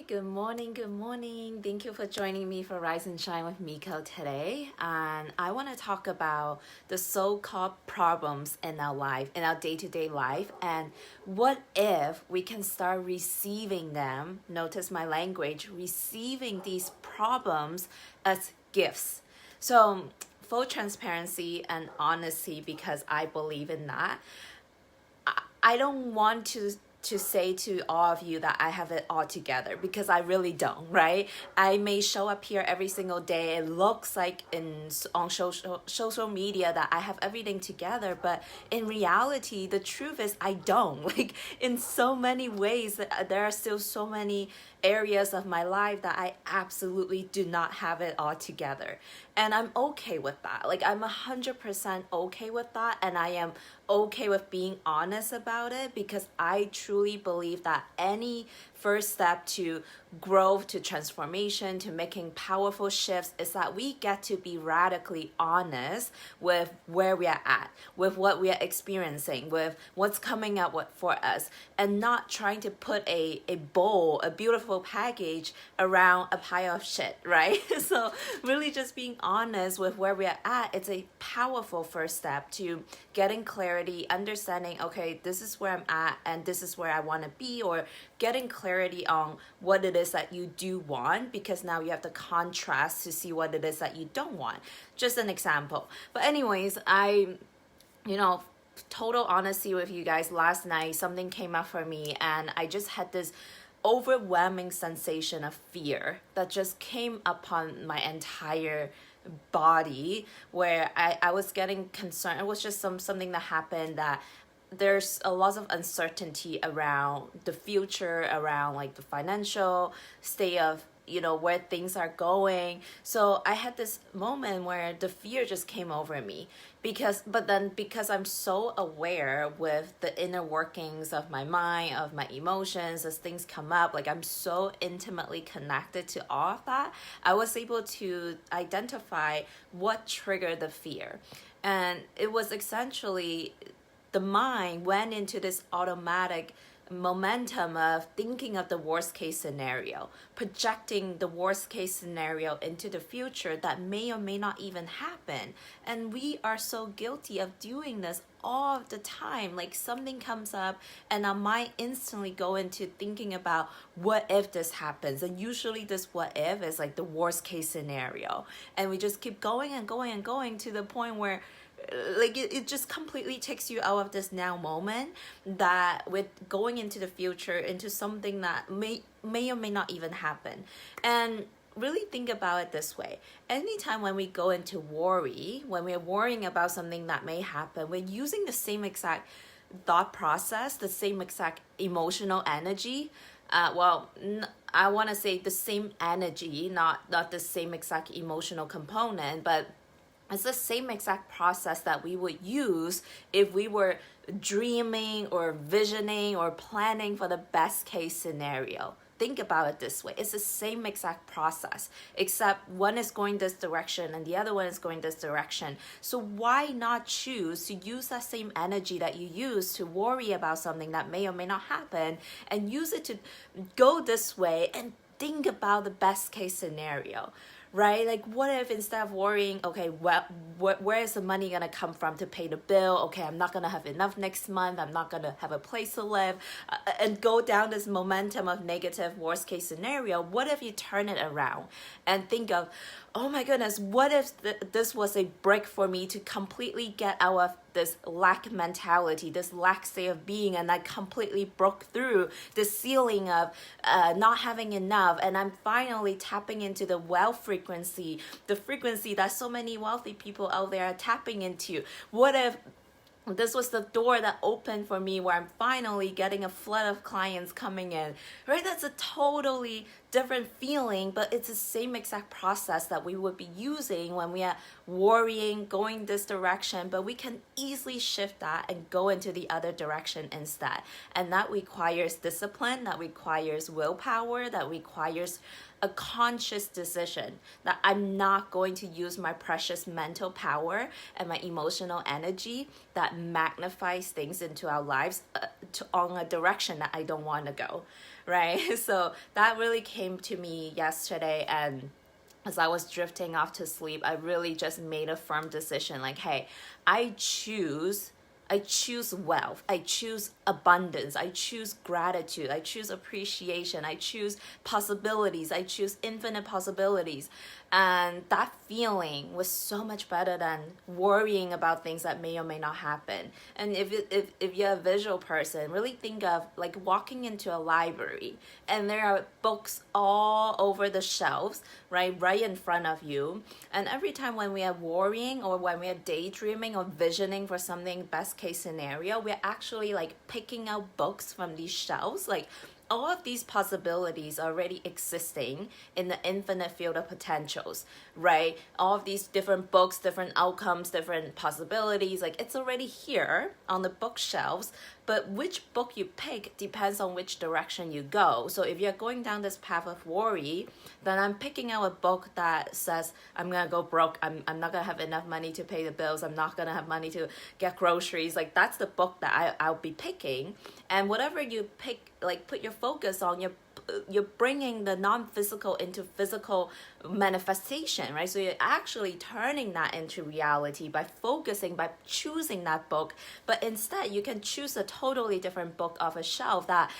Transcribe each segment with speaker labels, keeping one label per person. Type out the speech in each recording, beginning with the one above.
Speaker 1: good morning, good morning. Thank you for joining me for Rise and Shine with Miko today. And I want to talk about the so-called problems in our life, in our day-to-day life, and what if we can start receiving them, notice my language, receiving these problems as gifts. So full transparency and honesty, because I believe in that. I don't want to say to all of you that I have it all together, because I really don't, right? I may show up here every single day. It looks like on social media that I have everything together, but in reality, the truth is I don't. Like, in so many ways, there are still so many areas of my life that I absolutely do not have it all together. And I'm okay with that. Like, I'm 100% okay with that, and I am okay with being honest about it, because I truly believe that any first step to growth, to transformation, to making powerful shifts is that we get to be radically honest with where we are at, with what we are experiencing, with what's coming up for us, and not trying to put a bowl, a beautiful package around a pile of shit, right? So really just being honest with where we are at, it's a powerful first step to getting clarity, understanding, okay, this is where I'm at and this is where I want to be, or getting clarity on what it is that you do want, because now you have the contrast to see what it is that you don't want. Just an example. But anyways, total honesty with you guys, last night something came up for me, and I just had this overwhelming sensation of fear that just came upon my entire body, where I was getting concerned. It was just something that happened, that there's a lot of uncertainty around the future, around like the financial state of where things are going. So I had this moment where the fear just came over me, because I'm so aware with the inner workings of my mind, of my emotions, as things come up, like I'm so intimately connected to all of that, I was able to identify what triggered the fear. And it was essentially the mind went into this automatic momentum of thinking of the worst case scenario, projecting the worst case scenario into the future that may or may not even happen. And we are so guilty of doing this all of the time. Like, something comes up and our mind instantly go into thinking about what if this happens, and usually this what if is like the worst case scenario, and we just keep going and going and going to the point where like it just completely takes you out of this now moment, that with going into the future, into something that may or may not even happen. And really think about it this way: anytime when we go into worry, when we're worrying about something that may happen, we're using the same exact thought process, the same exact emotional energy. I want to say the same energy, not the same exact emotional component, but it's the same exact process that we would use if we were dreaming or visioning or planning for the best case scenario. Think about it this way: it's the same exact process, except one is going this direction and the other one is going this direction. So why not choose to use that same energy that you use to worry about something that may or may not happen, and use it to go this way and think about the best case scenario? Right? Like, what if instead of worrying, okay, where is the money gonna come from to pay the bill? Okay, I'm not gonna have enough next month. I'm not gonna have a place to live, and go down this momentum of negative worst case scenario. What if you turn it around and think of, oh my goodness, what if this was a break for me to completely get out of this lack mentality, this lack state of being, and I completely broke through the ceiling of not having enough, and I'm finally tapping into the wealth frequency, the frequency that so many wealthy people out there are tapping into. What if this was the door that opened for me, where I'm finally getting a flood of clients coming in, right? That's a totally different feeling, but it's the same exact process that we would be using when we are worrying, going this direction, but we can easily shift that and go into the other direction instead. And that requires discipline, that requires willpower, that requires a conscious decision that I'm not going to use my precious mental power and my emotional energy that that magnifies things into our lives on a direction that I don't want to go, right? So that really came to me yesterday, and as I was drifting off to sleep, I really just made a firm decision like, hey, I choose wealth. I choose abundance. I choose gratitude. I choose appreciation. I choose possibilities. I choose infinite possibilities. And that feeling was so much better than worrying about things that may or may not happen. And if you're a visual person, really think of like walking into a library and there are books all over the shelves, right in front of you. And every time when we are worrying or when we are daydreaming or visioning for something best case scenario, we're actually like picking out books from these shelves, like all of these possibilities are already existing in the infinite field of potentials, right? All of these different books, different outcomes, different possibilities, like it's already here on the bookshelves. But which book you pick depends on which direction you go. So if you're going down this path of worry, then I'm picking out a book that says, I'm going to go broke. I'm not going to have enough money to pay the bills. I'm not going to have money to get groceries. Like that's the book that I'll be picking. And whatever you pick, like put your focus on, you're bringing the non-physical into physical manifestation, right? So you're actually turning that into reality by focusing, by choosing that book. But instead, you can choose a totally different book off a shelf that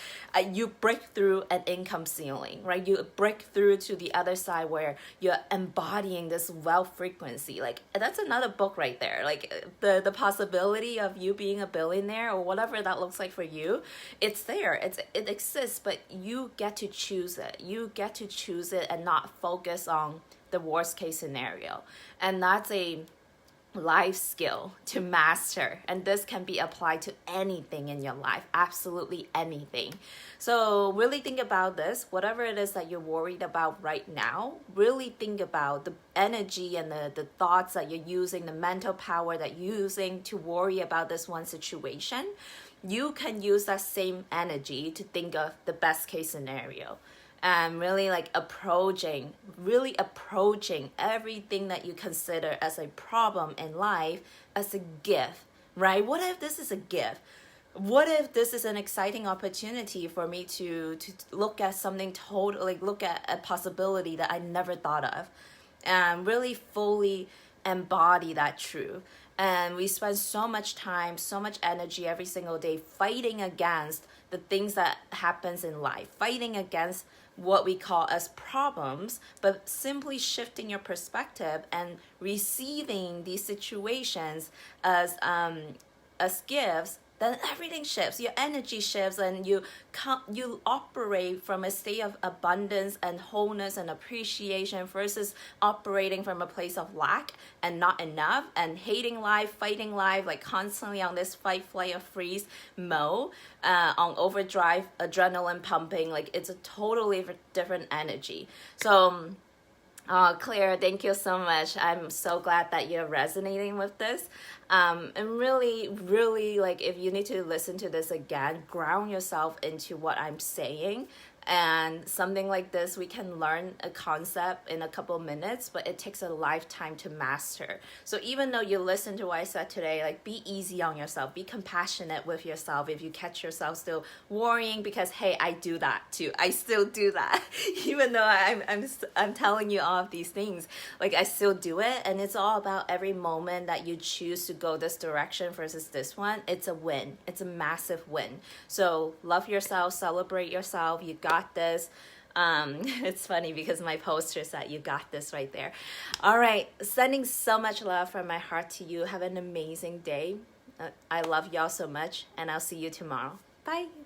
Speaker 1: you break through an income ceiling, right? You break through to the other side where you're embodying this wealth frequency. Like that's another book right there. Like the possibility of you being a billionaire or whatever that looks like for you, it's there. It exists, but you get to choose it. You get to choose it and not focus on the worst case scenario. And that's a life skill to master, and this can be applied to anything in your life, absolutely anything. So really think about this. Whatever it is that you're worried about right now, really think about the energy and the thoughts that you're using, the mental power that you're using to worry about this one situation. You can use that same energy to think of the best case scenario, and really like approaching everything that you consider as a problem in life as a gift, right? What if this is a gift? What if this is an exciting opportunity for me to look at something totally, look at a possibility that I never thought of, and really fully embody that truth. And we spend so much time, so much energy every single day fighting against the things that happens in life, fighting against what we call as problems, but simply shifting your perspective and receiving these situations as gifts, then everything shifts. Your energy shifts, and you operate from a state of abundance and wholeness and appreciation versus operating from a place of lack and not enough and hating life, fighting life, like constantly on this fight, flight, or freeze mode, on overdrive, adrenaline pumping. Like it's a totally different energy. So Claire, thank you so much. I'm so glad that you're resonating with this. And really, really, like if you need to listen to this again, ground yourself into what I'm saying. And something like this, we can learn a concept in a couple minutes, but it takes a lifetime to master. So even though you listen to what I said today, like be easy on yourself, be compassionate with yourself. If you catch yourself still worrying, because hey, I do that too. I still do that, even though I'm telling you all of these things. Like I still do it, and it's all about every moment that you choose to go this direction versus this one. It's a win. It's a massive win. So love yourself, celebrate yourself. You got this. It's funny because my poster said you got this right there. All right, sending so much love from my heart to you. Have an amazing day. I love y'all so much, and I'll see you tomorrow. Bye.